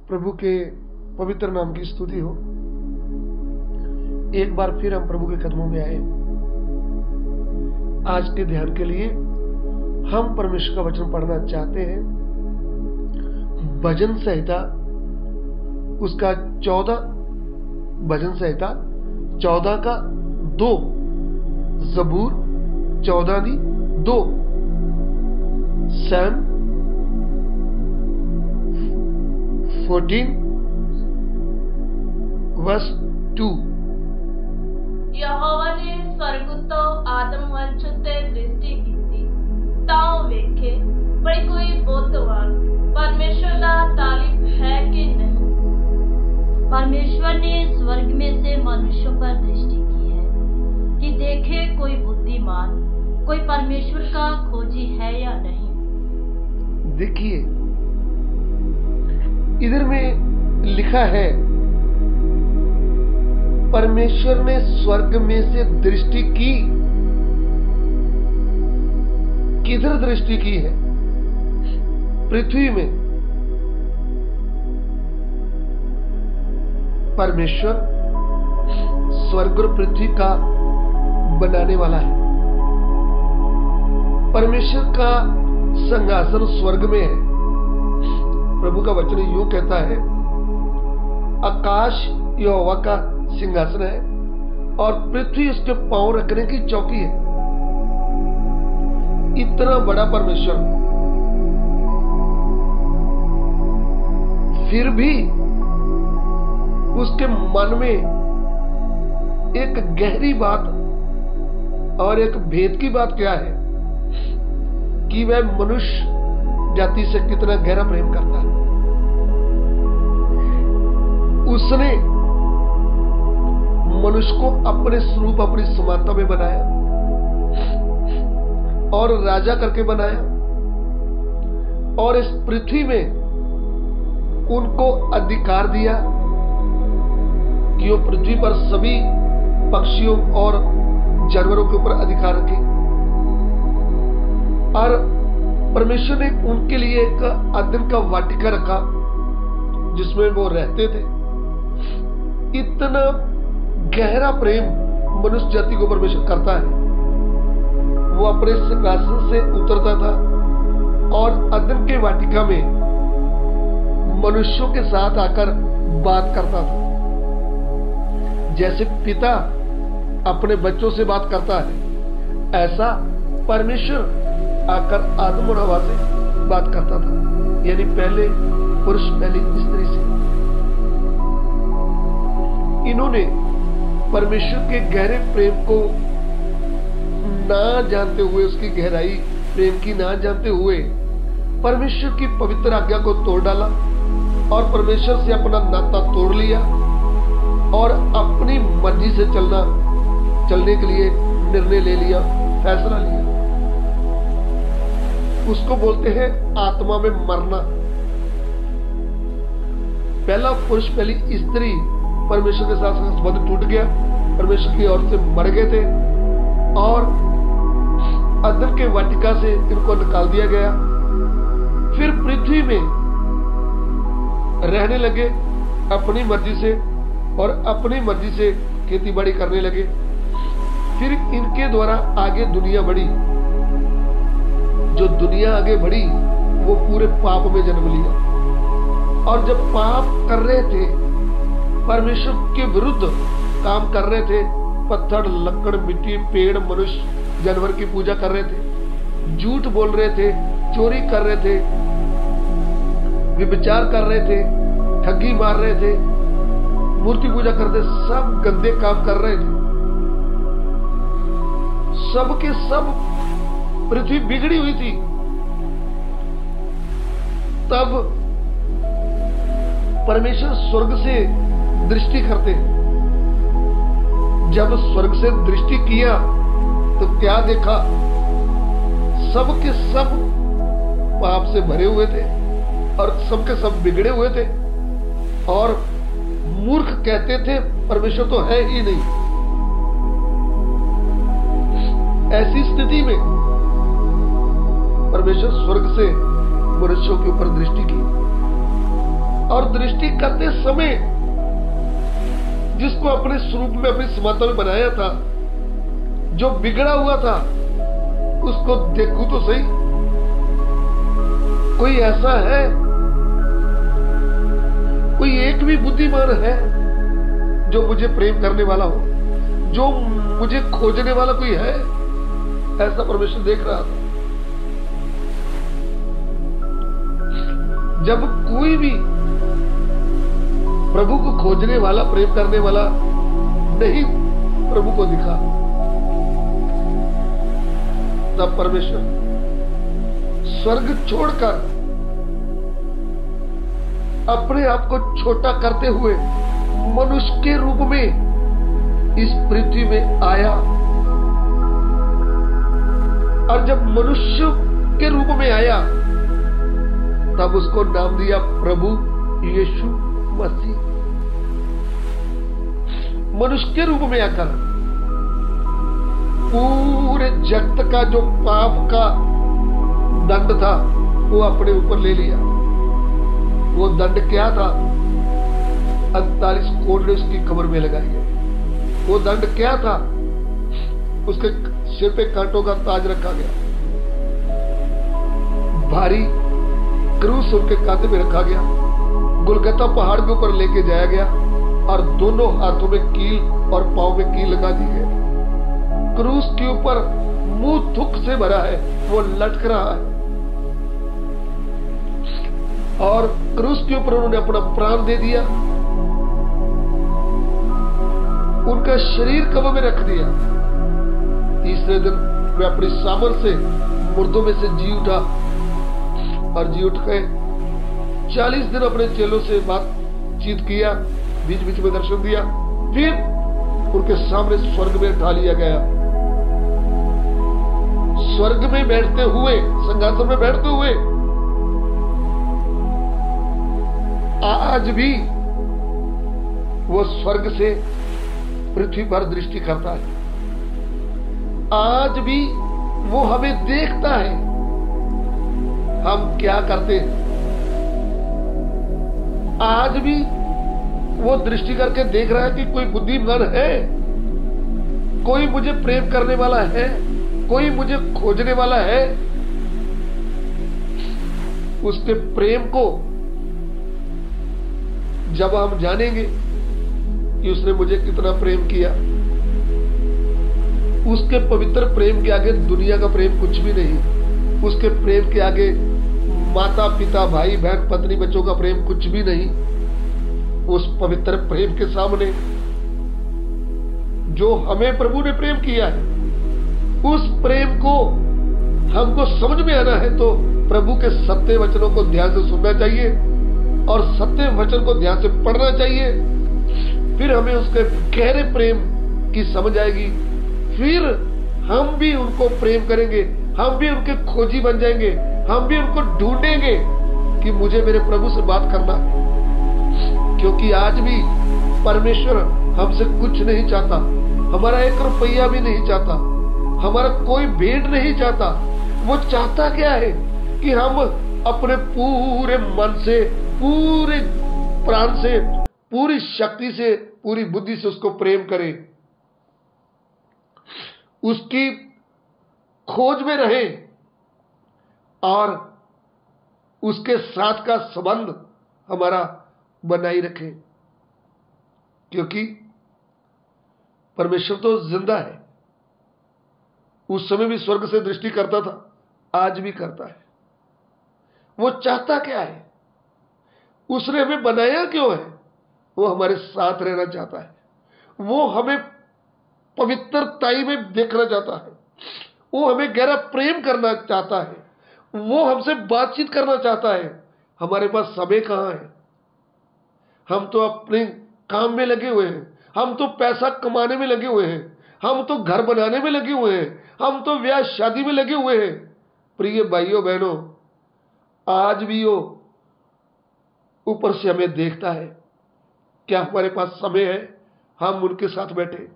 प्रभु के पवित्र नाम की स्तुति हो। एक बार फिर हम प्रभु के कदमों में आए। आज के ध्यान के लिए हम परमेश्वर का वचन पढ़ना चाहते हैं। भजन संहिता उसका 14 भजन संहिता 14 का 2, जबूर 14:2, सैम 14:2। यहोवा ने स्वर्ग तो आदम वंश ते दृष्टि की ताओ वेखे पर कोई बुद्धिमान परमेश्वर का तारीफ है कि नहीं। परमेश्वर ने स्वर्ग में से मनुष्यों पर दृष्टि की है कि देखे कोई बुद्धिमान, कोई परमेश्वर का खोजी है या नहीं। देखिए इधर में लिखा है परमेश्वर ने स्वर्ग में से दृष्टि की। किधर दृष्टि की है? पृथ्वी में। परमेश्वर स्वर्ग और पृथ्वी का बनाने वाला है। परमेश्वर का सिंहासन स्वर्ग में है। प्रभु का वचन यूं कहता है, आकाश यहोवा का सिंहासन है और पृथ्वी उसके पांव रखने की चौकी है। इतना बड़ा परमेश्वर, फिर भी उसके मन में एक गहरी बात और एक भेद की बात क्या है कि वह मनुष्य जाति से कितना गहरा प्रेम करता है। उसने मनुष्य को अपने स्वरूप, अपनी समानता में बनाया और राजा करके बनाया और इस पृथ्वी में उनको अधिकार दिया कि वो पृथ्वी पर सभी पक्षियों और जानवरों के ऊपर अधिकार रखे। और परमेश्वर ने उनके लिए एक अदन का वाटिका रखा जिसमें वो रहते थे। इतना गहरा प्रेम मनुष्य जाति को परमेश्वर करता है। वो अपने सिंहासन से उतरता था और अदन के वाटिका में मनुष्यों के साथ आकर बात करता था। जैसे पिता अपने बच्चों से बात करता है, ऐसा परमेश्वर आकर आदम और हवा से बात करता था, यानी पहले पुरुष पहली स्त्री से। इन्होंने परमेश्वर के गहरे प्रेम को ना जानते हुए, उसकी गहराई प्रेम की ना जानते हुए परमेश्वर की पवित्र आज्ञा को तोड़ डाला और परमेश्वर से अपना नाता तोड़ लिया और अपनी मर्जी से चलने के लिए निर्णय ले लिया, फैसला लिया। उसको बोलते हैं आत्मा में मरना। पहला पुरुष पहली स्त्री परमेश्वर के साथ संबंध टूट गया, परमेश्वर की ओर से मर गए थे और अदन के वाटिका से इनको निकाल दिया गया। फिर पृथ्वी में रहने लगे अपनी मर्जी से और अपनी मर्जी से खेती बाड़ी करने लगे। फिर इनके द्वारा आगे दुनिया बढ़ी। जो दुनिया आगे बढ़ी वो पूरे पाप में जन्म लिया और जब पाप कर रहे थे, परमेश्वर के विरुद्ध काम कर रहे थे, पत्थर, लकड़, मिट्टी, पेड़, मनुष्य, जानवर की पूजा कर रहे थे, झूठ बोल रहे थे, चोरी कर रहे थे, व्यभिचार कर रहे थे, ठगी मार रहे थे, मूर्ति पूजा करते, सब गंदे काम कर रहे थे। सब के सब पृथ्वी बिगड़ी हुई थी। तब परमेश्वर स्वर्ग से दृष्टि करते। जब स्वर्ग से दृष्टि किया तो क्या देखा? सब के सब पाप से भरे हुए थे और सब के सब बिगड़े हुए थे और मूर्ख कहते थे परमेश्वर तो है ही नहीं। ऐसी स्थिति में परमेश्वर स्वर्ग से मनुष्यों के ऊपर दृष्टि की और दृष्टि करते समय जिसको अपने स्वरूप में, अपनी समानता में बनाया था, जो बिगड़ा हुआ था, उसको देखूं तो सही। कोई ऐसा है, कोई एक भी बुद्धिमान है जो मुझे प्रेम करने वाला हो, जो मुझे खोजने वाला कोई है? ऐसा परमेश्वर देख रहा था। जब कोई भी प्रभु को खोजने वाला, प्रेम करने वाला नहीं प्रभु को दिखा, तब परमेश्वर स्वर्ग छोड़कर अपने आप को छोटा करते हुए मनुष्य के रूप में इस पृथ्वी में आया। और जब मनुष्य के रूप में आया, तब उसको नाम दिया प्रभु यीशु मसीह। मनुष्य के रूप में आकर पूरे जगत का जो पाप का दंड था वो अपने ऊपर ले लिया। वो दंड क्या था? 48 कोड़े उसकी कमर में लगाई गए। वो दंड क्या था? उसके सिर पे कांटों का ताज रखा गया, भारी क्रूस उनके कांधे में रखा गया, गुलगता पहाड़ के ऊपर लेके जाया गया और दोनों हाथों में कील और पांव में कील लगा दी गई। क्रूस के ऊपर मुंह थूक से भरा है, वो लटक रहा है और क्रूस के ऊपर उन्होंने अपना प्राण दे दिया, उनका शरीर कब्र में रख दिया। तीसरे दिन वे अपनी सामर्थ से मुर्दों में से जी उठा और जी उठ गए। 40 दिन अपने चेलों से बातचीत किया, बीच बीच में दर्शन दिया, फिर उनके सामने स्वर्ग में उठा लिया गया। स्वर्ग में बैठते हुए, सिंहासन में बैठते हुए आज भी वो स्वर्ग से पृथ्वी पर दृष्टि करता है। आज भी वो हमें देखता है हम क्या करते हैं। आज भी वो दृष्टि करके देख रहा है कि कोई बुद्धिमान है, कोई मुझे प्रेम करने वाला है, कोई मुझे खोजने वाला है। उसके प्रेम को जब हम जानेंगे कि उसने मुझे कितना प्रेम किया, उसके पवित्र प्रेम के आगे दुनिया का प्रेम कुछ भी नहीं। उसके प्रेम के आगे माता पिता, भाई बहन, पत्नी, बच्चों का प्रेम कुछ भी नहीं। उस पवित्र प्रेम के सामने जो हमें प्रभु ने प्रेम किया है, उस प्रेम को हमको समझ में आना है तो प्रभु के सत्य वचनों को ध्यान से सुनना चाहिए और सत्य वचन को ध्यान से पढ़ना चाहिए। फिर हमें उसके गहरे प्रेम की समझ आएगी, फिर हम भी उनको प्रेम करेंगे, हम भी उनके खोजी बन जाएंगे, हम भी उनको ढूंढेंगे कि मुझे मेरे प्रभु से बात करना है। क्योंकि आज भी परमेश्वर हमसे कुछ नहीं चाहता, हमारा 1 रुपया भी नहीं चाहता, हमारा कोई भेंट नहीं चाहता। वो चाहता क्या है कि हम अपने पूरे मन से, पूरे प्राण से, पूरी शक्ति से, पूरी बुद्धि से उसको प्रेम करें, उसकी खोज में रहें और उसके साथ का संबंध हमारा बनाई रखें। क्योंकि परमेश्वर तो जिंदा है। उस समय भी स्वर्ग से दृष्टि करता था, आज भी करता है। वो चाहता क्या है? उसने हमें बनाया क्यों है? वो हमारे साथ रहना चाहता है। वो हमें पवित्रताई में देखना चाहता है। वो हमें गहरा प्रेम करना चाहता है। वो हमसे बातचीत करना चाहता है। हमारे पास समय कहां है? हम तो अपने काम में लगे हुए हैं, हम तो पैसा कमाने में लगे हुए हैं, हम तो घर बनाने में लगे हुए हैं, हम तो ब्याह शादी में लगे हुए हैं। प्रिय भाइयों बहनों, आज भी वो ऊपर से हमें देखता है। क्या हमारे पास समय है? हम उनके साथ बैठे,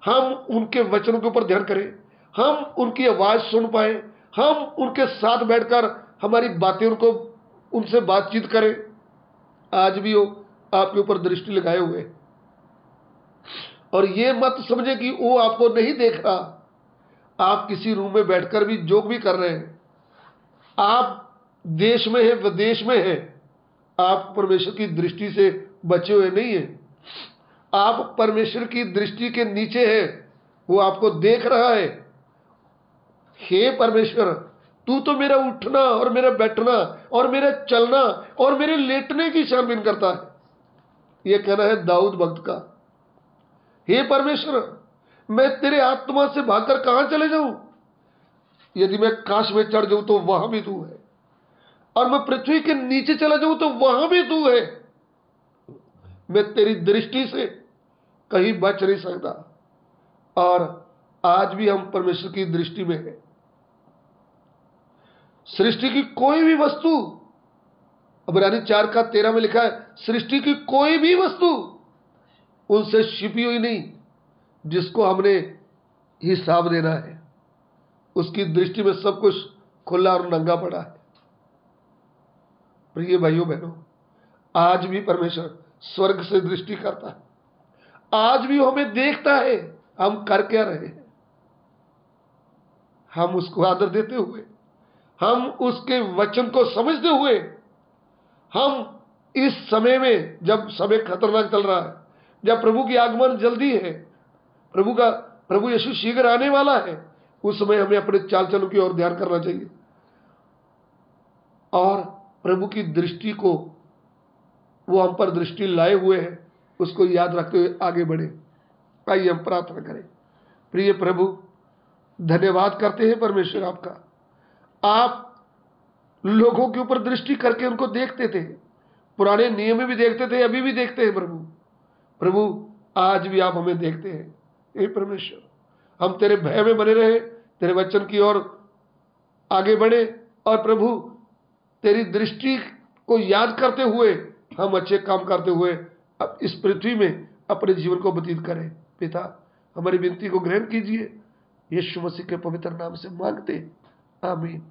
हम उनके वचनों के ऊपर ध्यान करें, हम उनकी आवाज सुन पाए, हम उनके साथ बैठकर हमारी बातें उनसे बातचीत करें। आज भी वो आपके ऊपर दृष्टि लगाए हुए हैं। और ये मत समझे कि वो आपको नहीं देख रहा। आप किसी रूम में बैठकर भी जो भी कर रहे हैं, आप देश में हैं, विदेश में हैं, आप परमेश्वर की दृष्टि से बचे हुए नहीं हैं। आप परमेश्वर की दृष्टि के नीचे हैं, वो आपको देख रहा है। हे परमेश्वर, तू तो मेरा उठना और मेरा बैठना और मेरा चलना और मेरे लेटने की छानबीन करता है। यह कहना है दाऊद भक्त का। हे परमेश्वर, मैं तेरे आत्मा से भागकर कहां चले जाऊं? यदि मैं काश में चढ़ जाऊं तो वहां भी तू है, और मैं पृथ्वी के नीचे चला जाऊं तो वहां भी तू है। मैं तेरी दृष्टि से कहीं बच नहीं सकता। और आज भी हम परमेश्वर की दृष्टि में हैं। सृष्टि की कोई भी वस्तु, इब्रानी 4:13 में लिखा है, सृष्टि की कोई भी वस्तु उनसे छिपी हुई नहीं, जिसको हमने हिसाब देना है। उसकी दृष्टि में सब कुछ खुला और नंगा पड़ा है। प्रिय भाइयों बहनों, आज भी परमेश्वर स्वर्ग से दृष्टि करता है। आज भी वो हमें देखता है, हम कर क्या रहे हैं। हम उसको आदर देते हुए, हम उसके वचन को समझते हुए, हम इस समय में, जब समय खतरनाक चल रहा है, जब प्रभु की आगमन जल्दी है, प्रभु यीशु शीघ्र आने वाला है, उस समय हमें अपने चाल चलन की ओर ध्यान करना चाहिए और प्रभु की दृष्टि को, वो हम पर दृष्टि लाए हुए हैं, उसको याद रखते हुए आगे बढ़े। आइए हम प्रार्थना करें। प्रिय प्रभु, धन्यवाद करते हैं परमेश्वर आपका। आप लोगों के ऊपर दृष्टि करके उनको देखते थे, पुराने नियम में भी देखते थे, अभी भी देखते हैं प्रभु आज भी आप हमें देखते हैं। हे परमेश्वर, हम तेरे भय में बने रहे, तेरे वचन की ओर आगे बढ़े, और प्रभु तेरी दृष्टि को याद करते हुए हम अच्छे काम करते हुए अब इस पृथ्वी में अपने जीवन को व्यतीत करें। पिता, हमारी विनती को ग्रहण कीजिए, यीशु मसीह के पवित्र नाम से मांगते, आमीन।